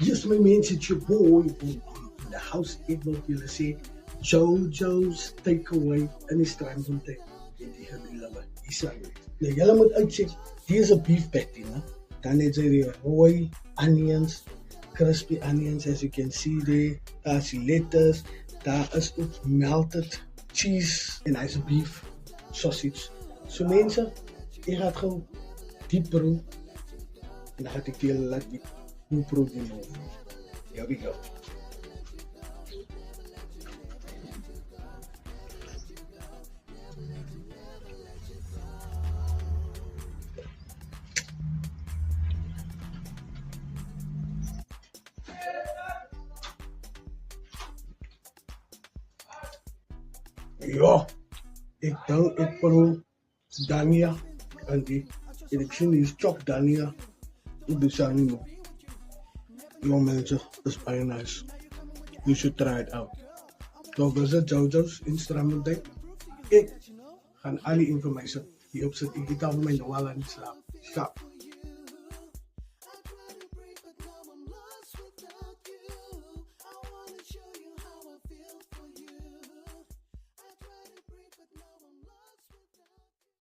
Yes, my man, it's your boy in the house. Ek wil vir julle sê, JoJo's takeaway in die Strandfontein. En die gebiede. Hier sal jy. Nou, julle moet uitcheck. Hier is 'n beef patty, né? Dan het jy die rooi onions, crispy onions, as you can see there. Daar is die lettuce. Daar is ook melted cheese. En hy is 'n beef sausage. So mense, ek gaan gou diep proe. En dan gaan ek julle laat die proe die nou. Here we go. Ja, ik denk ik proef Dania en die election is chopped Dania in the sun. Yo mensen, it's very nice. You should try it out. So visit JoJo's Instagram day. Ik ga alle informatie hierop zetten. Ik ga mijn wall en slaap.